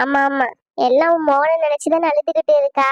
ஆமா ஆமா, எல்லாம் உன் மோனை நினைச்சுதான் அழுதுகிட்டு இருக்கா.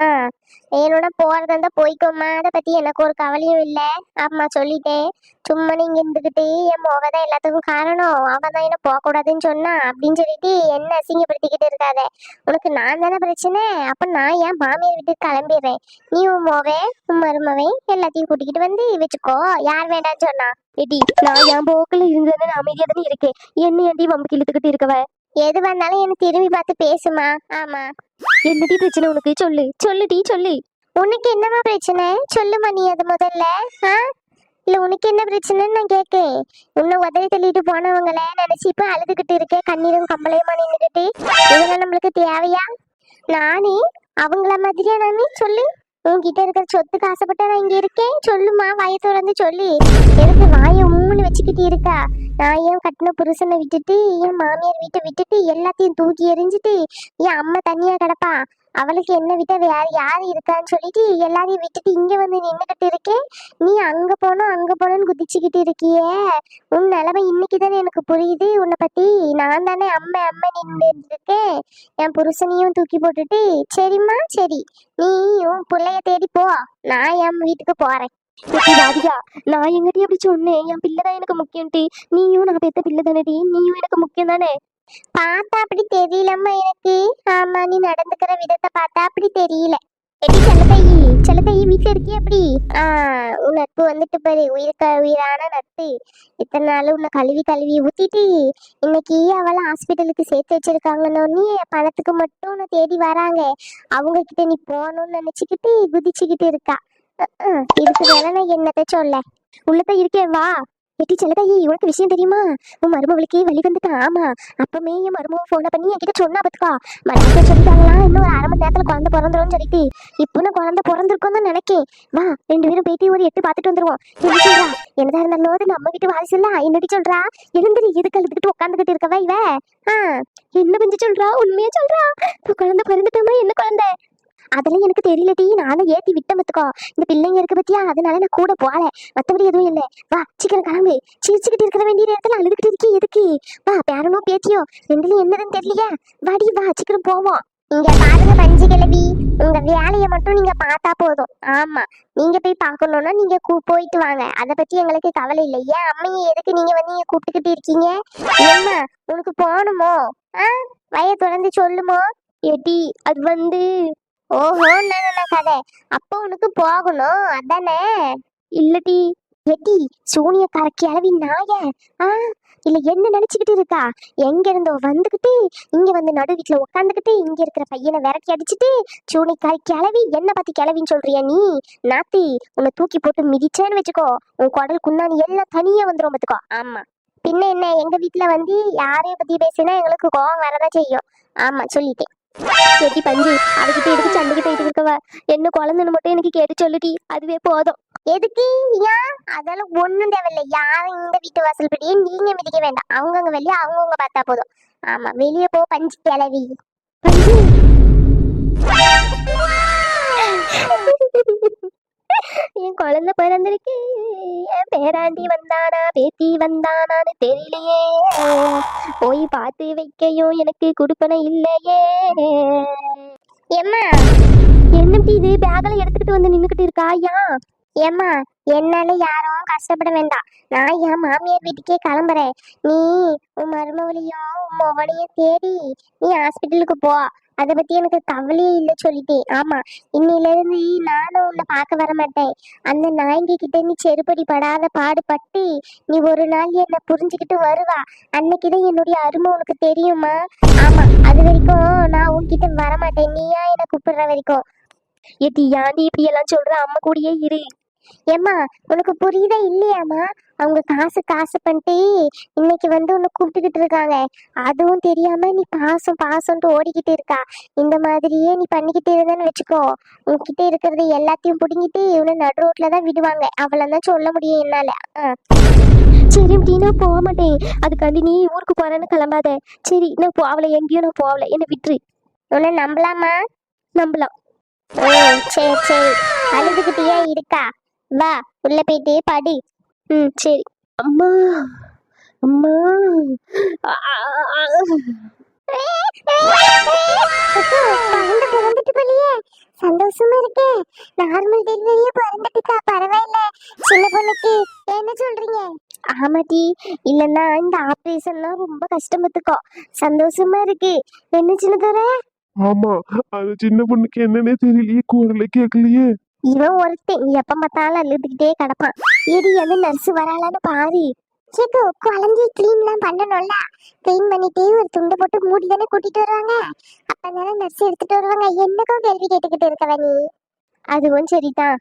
ஆஹ் என்னோட போறதா இருந்தா போய்க்கோமா, அதை பத்தி எனக்கு ஒரு கவலையும் இல்ல. ஆமா சொல்லிட்டேன். சும்மா நீங்க இருந்துகிட்டு என் மோகதான் எல்லாத்துக்கும் காரணம், அவன் தான் என்ன போக கூடாதுன்னு சொன்னா அப்படின்னு சொல்லிட்டு என்ன அசிங்கப்படுத்திக்கிட்டு இருக்காத. உனக்கு நான் தானே பிரச்சனை, அப்ப நான் ஏன் மாமியார் வீட்டுக்கு கிளம்பிடுறேன். நீ உன் மோவே உன் மருமவை எல்லாத்தையும் கூட்டிக்கிட்டு வந்து வச்சுக்கோ, யார் வேண்டாம்னு சொன்னா. ஏடி நான் என் போக்குல இருந்தேன்னு அமைதியா தானே இருக்கேன், என்ன ஏன்டி வம்புக்கு இழுத்துக்கிட்டு இருக்கவ? எது வந்தாலும் என்ன திரும்பி பார்த்து பேசுமா. ஆமா, என்னடி பிரச்சனை உனக்கு? சொல்லு சொல்லுடி சொல்லு. உனக்கு என்னமா பிரச்சனை சொல்லுமா, நீ அது முதல்ல. ஆ இல்ல உனக்கு என்ன பிரச்சனைன்னு நான் கேட்கேன். உன்னை உதவி தள்ளிட்டு போனவங்கள நினைச்சு இப்ப அழுதுகிட்டு இருக்கேன், கண்ணீரும் கம்பளையுமா நின்றுகிட்டு. இதெல்லாம் நம்மளுக்கு தேவையா? நானே அவங்கள மாதிரியா நானே? சொல்லு, உன்கிட்ட இருக்கிற சொத்துக்கு ஆசைப்பட்டா நான் இங்க இருக்கேன். சொல்லுமா, வாயை திறந்து சொல்லு. எனக்கு வாயை உம்முன்னு வச்சுக்கிட்டு இருக்கா. நான் ஏன் கட்டின புருஷனை விட்டுட்டு என் மாமியார் வீட்டை விட்டுட்டு எல்லாத்தையும் தூக்கி எறிஞ்சிட்டு என் அம்மா தனியா கிடப்பா, அவளுக்கு என்ன விட்ட வேற யாரு இருக்கான்னு சொல்லிட்டு எல்லாரையும் விட்டுட்டு இங்க வந்து நின்னுகிட்டு இருக்கேன். நீ அங்க போனோம் அங்க போனோன்னு குதிச்சுக்கிட்டு இருக்கியே. உன் நிலைமை இன்னைக்கு தானே எனக்கு புரியுது. உன்னை பத்தி நான் தானே அம்மா அம்மா நின்று இருக்கேன், என் புருஷனையும் தூக்கி போட்டுட்டு. சரிம்மா சரி, நீ உன் பிள்ளைய தேடி போ, நான் என் வீட்டுக்கு போறேன். ராதிகா, நான் எங்கிட்டயும் அப்படி சொன்னேன், என் பிள்ளைதான் எனக்கு முக்கியம்டி. நீயும் நான் பெத்த பிள்ளை தானடி, நீயும் எனக்கு முக்கியம் தானே. பார்த்தா அப்படி தெரியலம்மா எனக்கு. ஆமா, நீ நடந்துக்கிற விதத்தை பார்த்தா அப்படி தெரியல. எடி செல்லத்தையி, செல்லத்தையி வீட்டுல இருக்கிய அப்படி? உன் நட்பு வந்துட்டு பாரு, உயிருக்கு உயிரான நட்பு. இத்தனை நாள் உன்னை கழுவி கழுவி ஊத்திட்டு இன்னைக்கு அவளை ஹாஸ்பிட்டலுக்கு சேர்த்து வச்சிருக்காங்கன்னு பணத்துக்கு மட்டும் உன்னை தேடி வராங்க. அவங்க கிட்ட நீ போகணும்னு நினைச்சுக்கிட்டு குதிச்சுக்கிட்டு இருக்கா. இதுக்கு மேல நான் என்னத்த சொல்ல. உள்ளதான் இருக்கேன் வா. எட்டி செல்லதாயி, உனக்கு விஷயம் தெரியுமா? உன் மருமகளுக்கு வழி வந்துட்டான். ஆமா, அப்பமே என் மருமக போன பண்ணி என்கிட்ட சொன்னா பத்துக்கா. மருமக சொல்லிட்டாங்களா இன்னும் ஒரு 1/2 மணி நேரத்துல குழந்தை பிறந்துரும் சொல்லிட்டு. இப்போ நான் குழந்தை பிறந்திருக்கோம் தான் நினைக்கேன். வா 2 பேரும் போயிட்டு ஒரு 8 பார்த்துட்டு வந்துருவோம். என்ன சொல்றா? என்னதான் இருந்தாலும் அது நம்ம வீட்டு வாரிசு இல்ல. என்னடி சொல்றா? எழுந்திரி, எதுக்கு அழுதுகிட்டு உட்காந்துக்கிட்டு இருக்கவா இவ? என்ன பஞ்சு சொல்றா? உண்மையா சொல்றா? குழந்தை பிறந்துட்டோமா? என்ன குழந்தை? அதெல்லாம் எனக்கு தெரியலடி, நானும் ஏத்தி விட்ட பத்துக்கோ. இந்த பிள்ளைங்க இருக்கு பத்தியா, அதனால நான் கூட போல, மத்தபடி எதுவும் இல்லை. வா சீக்கிரம் கிளம்பு. சிரிச்சுக்கிட்டு இருக்கிற வேண்டிய நேரத்துல அழுதுகிட்டு இருக்கே எதுக்கு? வா, பேரனோ பேச்சியோ ரெண்டுலயும் என்னதுன்னு தெரியலையா? வாடி வா சீக்கிரம் போவோம். இங்க பாருங்க பஞ்சு கிளவி, உங்க வேலையை மட்டும் நீங்க பார்த்தா போதும். ஆமா, நீங்க போய் பார்க்கணும்னா நீங்க போயிட்டு வாங்க, அதை பத்தி எங்களுக்கு கவலை இல்லை. ஏன் அம்மையை எதுக்கு நீங்க வந்து நீங்க கூப்பிட்டுக்கிட்டு இருக்கீங்க? ஏம்மா உனக்கு போகணுமோ? வய தொடர்ந்து சொல்லுமோ. ஏடி அது வந்து. ஓஹோ, என்ன கதை? அப்போ உனக்கு போகணும் அதானே? இல்லடி. எட்டி சூனியக்கார கிளவி நாய. இல்ல என்ன நினைச்சுக்கிட்டு இருக்கா? எங்க இருந்தோ வந்துகிட்டு இங்க வந்து நடு வீட்டுல உட்காந்துக்கிட்டு இங்க இருக்கிற பையனை விரட்டி அடிச்சுட்டு சூனியக்காரி கிளவி என்ன பத்தி கிளவின்னு சொல்றியா நீ? நாத்தி, உன்னை தூக்கி போட்டு மிதிச்சேன்னு வச்சுக்கோ, உன் குடல் குன்னானி எல்லாம் தனியா வந்துடும் பாத்துக்கோ. ஆமா, பின்ன என்ன, எங்க வீட்டுல வந்து யாரைய பத்தி பேசினா எங்களுக்கு கோவம் வரதான் செய்யும். ஆமா சொல்லிட்டேன். ஏடி பஞ்சு, அதுகிட்ட எதுக்கு சண்டைக்கு போயிட்டு இருக்கவ? என்ன குழந்தைன்னு மட்டும் எனக்கு கேட்டு சொல்லுடி, அதுவே போதும். எதுக்கு? ஏன் அதெல்லாம் ஒண்ணும் தேவையில்லை. யாரும் இந்த வீட்டு வாசல் படியே நீங்க மிதிக்க வேண்டாம். அவங்கவுங்க வெளியே அவங்கவுங்க பார்த்தா போதும். ஆமா, வெளியே போ பஞ்சு கிளவி. பஞ்சு என் குழந்தை பிறந்திருக்கு. என் பேராண்டி வந்தானா பேத்தி வந்தானான்னு தெரியலையே. போய் பார்த்து வைக்கையும் எனக்கு குடுப்பனை இல்லையே. ஏம்மா என்னப்படி இது பேகல எடுத்துக்கிட்டு வந்து நின்னுக்கிட்டு இருக்கா? ஏன்? ஏம்மா, என்னால யாரும் கஷ்டப்பட வேண்டாம். நான் என் மாமியார் வீட்டுக்கே கிளம்புறேன். நீ உன் மருமவளையும் உன் மகனையும் தேடி நீ ஹாஸ்பிட்டலுக்கு போ. அதை பத்தி எனக்கு கவலையே இல்லை சொல்லிட்டேன். ஆமா, இன்னில இருந்து நானும் உன்னை பார்க்க வர மாட்டேன். அந்த நாய்ங்க கிட்ட நீ செருப்படி படாத பாடுபட்டு நீ ஒரு நாள் என்னை புரிஞ்சுக்கிட்டு வருவா. அன்னைக்குதான் என்னுடைய அருமை உனக்கு தெரியுமா? ஆமா, அது வரைக்கும் நான் உன்கிட்ட வரமாட்டேன், நீயா என்னை கூப்பிடுற வரைக்கும். ஏடி ஏன்டி இப்படி எல்லாம் சொல்ற? அம்மா கூடயே இரு. ஏம்மா உனக்கு புரியுதா இல்லையாம்மா? அவங்க காசு காசு பண்ணிட்டு இன்னைக்கு வந்து உன்னை கூப்பிட்டுக்கிட்டு இருக்காங்க. அதுவும் தெரியாம நீ பாசம் பாசம்ட்டு ஓடிக்கிட்டு இருக்கா. இந்த மாதிரியே நீ பண்ணிக்கிட்டு இருந்தேன்னு வச்சுக்கோ, உன்கிட்ட இருக்கிறது எல்லாத்தையும் பிடுங்கிட்டு இவனை நடு ரோட்ல தான் விடுவாங்க. அவ்வளவுதான் சொல்ல முடியும் என்னால. சரி அப்படி நான் போக மாட்டேன். அதுக்காண்டி நீ ஊருக்கு போறேன்னு கிளம்பாத. சரி நான் போகல, எங்கேயும் நான் போகல, என்ன விட்டுரு. உன்னை நம்பலாமா? நம்பலாம். சரி சரி, அழுதுகிட்டே இருக்கா? வா உள்ள போயிட்டு படி. சரி. அம்மா அம்மா. குழந்தை பிறந்துட்டு போலியே, சந்தோஷமா இருக்கு. நார்மல் டெலிவரியே பிறந்துட்டுக்கா, பரவாயில்ல. சின்ன பொண்ணுக்கு என்ன சொல்றீங்க? ஆமாட்டி, இல்லன்னா இந்த ஆபரேஷன்லாம் ரொம்ப கஷ்டப்பட்டுக்கோ. சந்தோஷமா இருக்கு. என்ன சின்னதோர ஆமா, அது சின்ன பொண்ணுக்கு என்னன்னே தெரியலையே, குரலே கேட்கலையே. இவன் ஒருத்தன் எப்ப பார்த்தாலும் அழுதுகிட்டே கிடப்பான். ஏடி அந்த நர்ஸ் வராளான்னு பாரு. கேக்கு குழந்தைய கிளீன்லாம் பண்ணணும்ல, கிளீன் பண்ணிட்டு ஒரு துண்டை போட்டு மூடி தானே கூட்டிட்டு வருவாங்க. அப்பதானே நர்ஸ் எடுத்துட்டு வருவாங்க. என்னக்கும் கேள்வி கேட்டுக்கிட்டு இருக்கவ நீ? அதுவும் சரிதான்.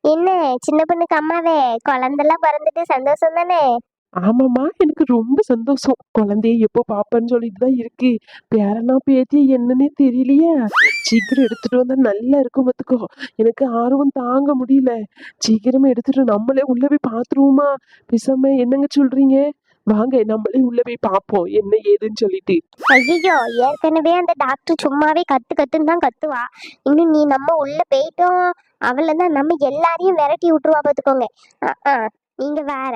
என்ன சின்ன பொண்ணுக்கு அம்மாவே குழந்தெல்லாம் பிறந்துட்டு சந்தோஷம் தானே? ஆமாம்மா, எனக்கு ரொம்ப சந்தோஷம். குழந்தைய எப்போ பாப்பேன்னு சொல்லிட்டு தான் இருக்கு. பேரனா பேத்தி என்னன்னே தெரியலையே. சீக்கிரம் எடுத்துட்டு வந்தா நல்லா இருக்கும் பார்த்துக்கோ. எனக்கு ஆர்வம் தாங்க முடியல. சீக்கிரமா எடுத்துட்டு நம்மளே உள்ள போய் பாத்துருவோமா? பேசாம என்னங்க சொல்றீங்க? வாங்க நம்மளே உள்ள போய் பார்ப்போம் என்ன ஏதுன்னு சொல்லிட்டு. ஐயோ, ஏற்கனவே அந்த டாக்டர் சும்மாவே கத்து கத்துன்னு தான் கத்துவா. இன்னும் நீ நம்ம உள்ள போயிட்டோம் அவளதான் நம்ம எல்லாரையும் விரட்டி விட்டுருவா பார்த்துக்கோங்க. நீங்க வேற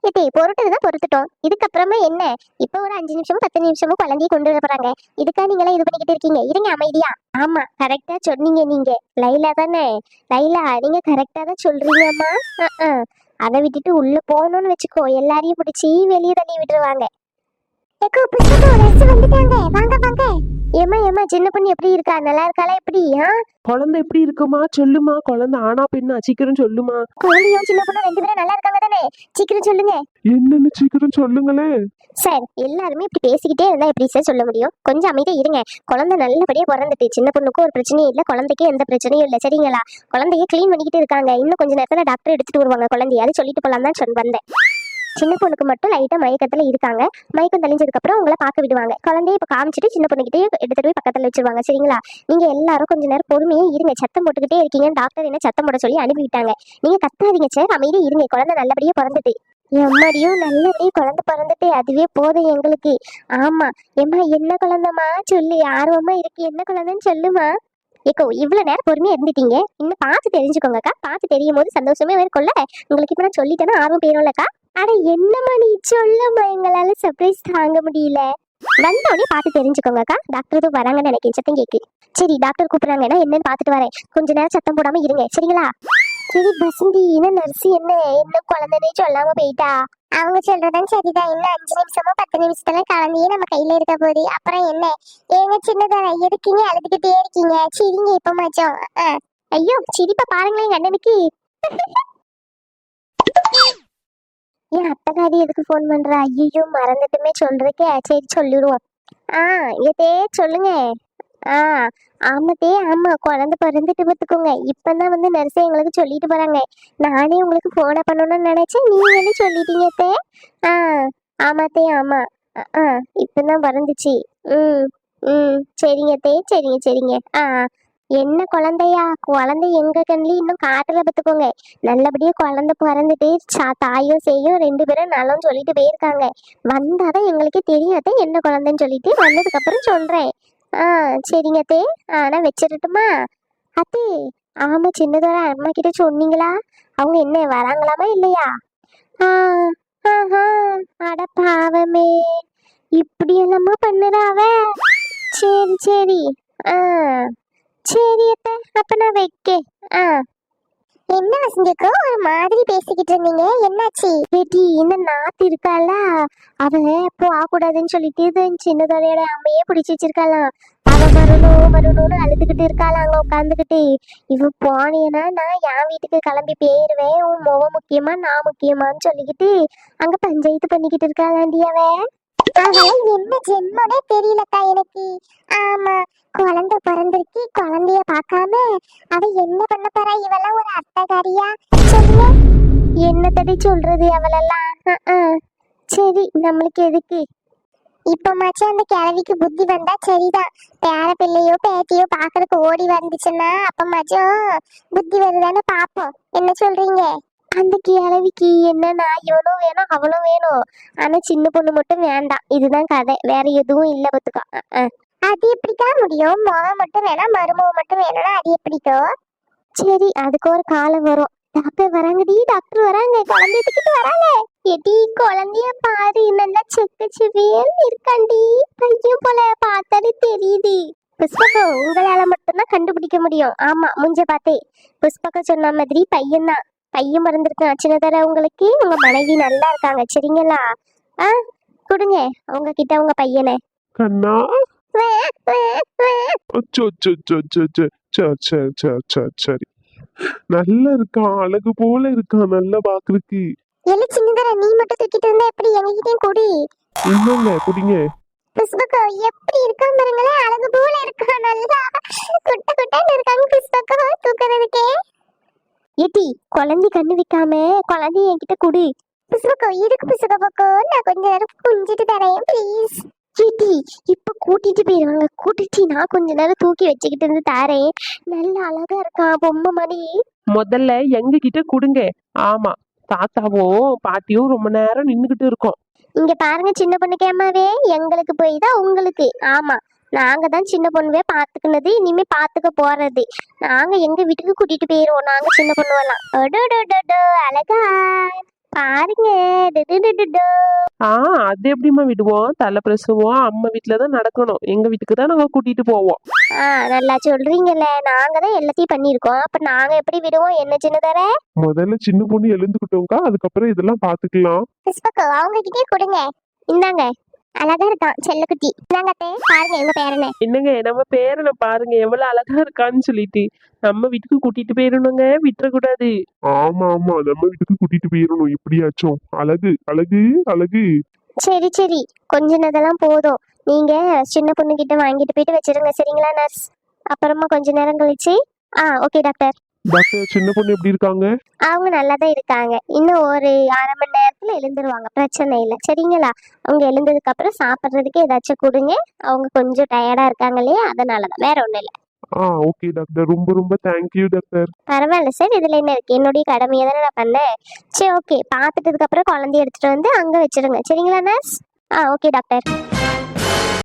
ஏட்டி பொறுத்ததுதான் பொறுத்துட்டோம். இதுக்கப்புறமா என்ன? இப்ப ஒரு 5 நிமிஷமும் 10 நிமிஷமும் குழந்தைய கொண்டு வர போறாங்க. இதுக்கா நீங்க எல்லாம் இது பண்ணிக்கிட்டு இருக்கீங்க? இருங்க அமைதியா. ஆமா, கரெக்டா சொன்னீங்க நீங்க. லைலா தானே? லைலா, நீங்க கரெக்டா தான் சொல்றீங்கம்மா. அதை விட்டுட்டு உள்ள போகணும்னு வச்சுக்கோ, எல்லாரையும் பிடிச்சி வெளியே தள்ளி விட்டுருவாங்க. ஏக்கோ புஷ்பா நர்ஸ் வந்துட்டாங்க, வாங்க வாங்க. ஏமா சின்ன பொண்ணு எப்படி இருக்கா? நல்லா இருக்காளா? எப்படி? குழந்தை எப்படி இருக்குமா? சொல்லுமா. குழந்தை ஆனா பெண்ணா? சீக்கிரம் சொல்லுமா. குழந்தையும் சின்ன பொண்ணு 2 பேரும் நல்லா இருக்காங்க தானே? சீக்கிரம் சொல்லுங்க என்னன்னு சீக்கிரம் சொல்லுங்களே. சார். எல்லாருமே இப்படி பேசிக்கிட்டே இருந்தா எப்படி சார் சொல்ல முடியும்? கொஞ்சம் அமைதியா இருங்க. குழந்தை நல்லபடியா பிறந்துட்டு, சின்ன பொண்ணுக்கும் ஒரு பிரச்சனையும் இல்ல, குழந்தைக்கு எந்த பிரச்சனையும் இல்ல, சரிங்களா? குழந்தைய கிளீன் பண்ணிக்கிட்டு இருக்காங்க. இன்னும் கொஞ்ச நேரத்துல டாக்டர் எடுத்துட்டு வருவாங்க குழந்தைய. அது சொல்லிட்டு போலாம் தான் வந்தேன். சின்ன பொண்ணுக்கு மட்டும் லைட்டா மயக்கத்துல இருக்காங்க. மயக்கம் தெளிஞ்சதுக்கு அப்புறம் உங்களை பார்க்க விடுவாங்க. குழந்தைய இப்ப காமிச்சிட்டு சின்ன பொண்ணுகிட்டே எடுத்துட்டு போய் பக்கத்துல வச்சிருவாங்க, சரிங்களா? நீங்க எல்லாரும் கொஞ்ச நேரம் பொறுமையே இருங்க. சத்தம் போட்டுக்கிட்டே இருக்கீங்க. டாக்டர் என்ன சத்தம் போட சொல்லி அனுப்பிவிட்டாங்க. நீங்க கத்தாதீங்க சார், அமைதியா இருங்க. குழந்தை நல்லபடியா பிறந்துட்டு. எம்மடியும் நல்லபடியா குழந்தை பிறந்துட்டு, அதுவே போதும் எங்களுக்கு. ஆமா. ஏம்மா என்ன குழந்தைமா? சொல்லு, ஆர்வமா இருக்கு. என்ன குழந்தைன்னு சொல்லுமா. ஏக்கோ இவ்வளவு நேரம் பொறுமையா இருந்துட்டீங்க, இன்னும் பார்த்து தெரிஞ்சுக்கோங்கக்கா. பார்த்து தெரியும் போது சந்தோஷமே இருக்கும்ல. உங்களுக்கு இப்ப நான் சொல்லிட்டேன்னா ஆர்வம் போயிரும்லக்கா. அட என்னம்மா நீ சொல்லம்மா, எங்களால சர்ப்ரைஸ் தாங்க முடியல. வந்தோடனே பார்த்து தெரிஞ்சுக்கோங்கக்கா. டாக்டர் எதுவும் வராங்கன்னு நினைக்கிறேன், சத்தம் கேக்கு. சரி, டாக்டர் கூப்பிடுறாங்கன்னா என்னன்னு பார்த்துட்டு வரேன். கொஞ்ச நேரம் சத்தம் போடாம இருங்க, சரிங்களா? சரி வசந்தி, என்ன நர்ஸ் என்ன குழந்தைனே சொல்லாம போயிட்டா? அவங்க சொல்றதும் சரிதான். இன்னும் 5 நிமிஷமோ 10 நிமிஷத்துல குழந்தையே நம்ம கையில இருக்க போகுது. அப்புறம் என்ன? ஏங்க சின்னதான எதுக்குங்க அழுதுகிட்டே இருக்கீங்க? சரிங்க இப்ப மாச்சோம். ஐயோ, சிரிப்பா பாருங்களேன் எங்க அண்ணனுக்கு. என் அத்தைக்காரி எதுக்கு ஃபோன் பண்றா? ஐயோ மறந்துட்டுமே சொல்றேக்கே. சரி சொல்லிடுவோம். இதே சொல்லுங்க. ஆ ஆமாத்தே, ஆமா குழந்தை பிறந்துட்டு பார்த்துக்கோங்க. இப்பதான் வந்து நர்ஸே எங்களுக்கு சொல்லிட்டு போறாங்க. நானே உங்களுக்கு போனை பண்ணணும்னு நினைச்சேன், நீங்க வந்து சொல்லிட்டீங்க தே. ஆ ஆமாத்தே, ஆமா. இப்பதான் பிறந்துச்சு. ம் ம் சரிங்க தே, சரிங்க சரிங்க. என்ன குழந்தையா? குழந்தை எங்க கண்ணிலையும் இன்னும் காட்டுல பார்த்துக்கோங்க. நல்லபடியா குழந்தை பிறந்துட்டு தாயும் செய்யும் 2 பேரும் நலம் சொல்லிட்டு போயிருக்காங்க. வந்தாதான் எங்களுக்கே தெரியாதே என்ன குழந்தைன்னு சொல்லிட்டு. வந்ததுக்கு அப்புறம் சொல்றேன். சரிங்க தே. நான் வச்சிடட்டுமா அத்தே? ஆமா சின்னதோட அம்மா கிட்ட சொன்னீங்களா? அவங்க என்ன வராங்களாமா இல்லையா? ஆஹா, அட பாவமே, இப்படி என்னம்மா பண்ணுறாவ? சரி சரி. சரி அத்தை, அப்ப நான் வைக்கேன். என்ன வசந்திக்கோ ஒரு மாதிரி பேசிக்கிட்டு இருந்தீங்க, என்னாச்சு? பேட்டி, இந்த நாத்து இருக்கால, அவன் போகக்கூடாதுன்னு சொல்லிட்டு சின்னதோடையோட அம்மையே பிடிச்சி வச்சிருக்காளாம். அவ வரணும்னு அழுதுகிட்டு இருக்காளாம் அங்க உட்காந்துக்கிட்டு. இவ போனேன்னா நான் என் வீட்டுக்கு கிளம்பி போயிருவேன், உன் முக முக்கியமா நான் முக்கியமான்னு சொல்லிக்கிட்டு அங்க பஞ்சாயத்து பண்ணிக்கிட்டு இருக்காளாண்டி அவன். என்ன ஜென்மனே தெரியலக்கா எனக்கு. ஆமா, குழந்தை பிறந்திருக்கு, குழந்தைய பார்க்காம அவ என்ன பண்ண போறா? இவெல்லாம் ஒரு அத்தைக்காரியா? சொல்லுங்க. என்ன தடி சொல்றது அவளெல்லாம். சரி, நம்மளுக்கு எதுக்கு இப்பமாச்சும் அந்த கிழவிக்கு புத்தி வந்தா சரிதான். பேர பிள்ளையோ பேத்தியோ பாக்குறதுக்கு ஓடி வந்துச்சுன்னா அப்பமாச்சும் புத்தி வருதான்னு பாப்போம். என்ன சொல்றீங்க? அந்த கிழவிக்கு என்ன இவனும் வேணும் அவளும் வேணும். ஆனா சின்ன பொண்ணு மட்டும் வேண்டாம். இதுதான் கதை, வேற எதுவும் இல்ல பத்துக்கா. அது எப்படிதான் முடியும்? முகம் மட்டும் வேணா, மருமக மட்டும் வேணும்னா அது எப்படிக்கோ? சரி, அதுக்கு ஒரு காலம் வரும். டாக்டர் வராங்கடி, டாக்டர் வராங்க, குழந்தைய தூக்கிட்டு வராங்க. எடி குழந்தைய பாரு, நல்லா செக்க சிவியல் இருக்காண்டி. பையன் போல பார்த்தாலே தெரியுது. புஷ்பகா, உங்களால மட்டும்தான் கண்டுபிடிக்க முடியும். ஆமா, முஞ்ச பார்த்தே புஷ்பகா சொன்ன மாதிரி பையன்தான். பையன் மறந்துருக்கான் சின்னதர. உங்களுக்கு உங்க மனைவி நல்லா இருக்காங்க சரிங்களா? ஆ, கொடுங்க உங்ககிட்ட உங்க பையனை. கண்ணா அச்சோ அச்சோ அச்சோ அச்சோ அச்சோ. சரி சரி சரி சரி சரி. நல்லா இருக்கான், அழகு போல இருக்கான், நல்லா பாக்குறதுக்கு. இல்ல சின்னதர, நீ மட்டும் தூக்கிட்டு இருந்தா எப்படி? எங்ககிட்டயும் கொடி. இல்லங்க குடிங்க. புஷ்பகா எப்படி இருக்கான் பாருங்களேன், அழகு போல இருக்கான், நல்லா குட்ட குட்டன்னு இருக்காங்க புஷ்பகா தூக்குறதுக்கே. ஏட்டி, குழந்தை கண்ணு வைக்காம குழந்தைய என்கிட்ட கொடு. புஷ்பகா இருக்கு புஷ்பகா, நான் கொஞ்ச நேரம் குஞ்சிட்டு தரேன் ப்ளீஸ். ஏட்டி, இப்ப கூட்டிட்டு போயிருவாங்க, கூட்டிட்டு நான் கொஞ்ச நேரம் தூக்கி வச்சுக்கிட்டு இருந்து தாரேன். நல்லா அழகா இருக்கான், பொம்மை மாதிரி. முதல்ல எங்க கிட்ட கொடுங்க. ஆமா, தாத்தாவும் பாட்டியும் ரொம்ப நேரம் நின்னுகிட்டு இருக்கோம். இங்க பாருங்க சின்ன பொண்ணு கேமாவே, எங்களுக்கு போய் தான் உங்களுக்கு. ஆமா, நாங்க தான் சின்ன பொண்ணுவே பாத்துக்கினது, இனிமே பாத்துக்க போறது. நாங்க எங்க வீட்டுக்கு கூட்டிட்டு போயிருவோம், நாங்க சின்ன பொண்ணுவெல்லாம். அடடடடோ, அழகா பாருங்க. டடடடடோ. அது எப்படிம்மா விடுவோம்? தலை பிரசவம் அம்மா வீட்டுலதான் நடக்கணும், எங்க வீட்டுக்கு தான் நாங்க கூட்டிட்டு போவோம். நல்லா சொல்றீங்கல்ல, நாங்க தான் எல்லாத்தையும் பண்ணிருக்கோம், அப்ப நாங்க எப்படி விடுவோம்? என்ன சின்னதர? முதல்ல சின்ன பொண்ணு எழுந்துக்கிட்டோங்க, அதுக்கப்புறம் இதெல்லாம் பாத்துக்கலாம். புஷ்பகா, அவங்க கிட்டே கொடுங்க. இந்தாங்க, அழகா இருக்கான் செல்லக்குட்டி. இந்தாங்க அத்தை, பாருங்க எங்க பேரனை. என்னங்க, நம்ம பேரனை பாருங்க எவ்வளவு அழகா இருக்கான்னு சொல்லிட்டு. நம்ம வீட்டுக்கு கூட்டிட்டு போயிடணுங்க, விட்டுறக்கூடாது. ஆமா ஆமா, நம்ம வீட்டுக்கு கூட்டிட்டு போயிடணும் எப்படியாச்சும். அழகு அழகு அழகு. சரி சரி, கொஞ்சினதெல்லாம் போதும். நீங்க சின்ன பொண்ணு கிட்ட வாங்கிட்டு போயிட்டு வச்சிருங்க சரிங்களா நர்ஸ்? அப்புறமா கொஞ்ச நேரம் கழிச்சு. Okay doctor. டாக்டர், சின்ன பொண்ணு எப்படி இருக்காங்க? அவங்க நல்லா தான் இருக்காங்க. இன்னும் ஒரு 1/2 மணி நேரத்துல எழுந்துருவாங்க, பிரச்சனை இல்லை சரிங்களா? அவங்க எழுந்ததுக்கு அப்புறம் சாப்பிட்றதுக்கு ஏதாச்சும் கொடுங்க. அவங்க கொஞ்சம் டயர்டா இருக்காங்க இல்லையா, அதனாலதான், வேற ஒண்ணும் இல்லை. ஓகே டாக்டர், ரொம்ப ரொம்ப தேங்க்யூ டாக்டர். பரவாயில்ல சார், இதுல என்ன இருக்கு, என்னுடைய கடமையை தானே நான் பண்ணேன். சரி ஓகே, பார்த்துட்டதுக்கு அப்புறம் குழந்தைய எடுத்துட்டு வந்து அங்க வச்சிருங்க சரிங்களா நர்ஸ்? Okay doctor.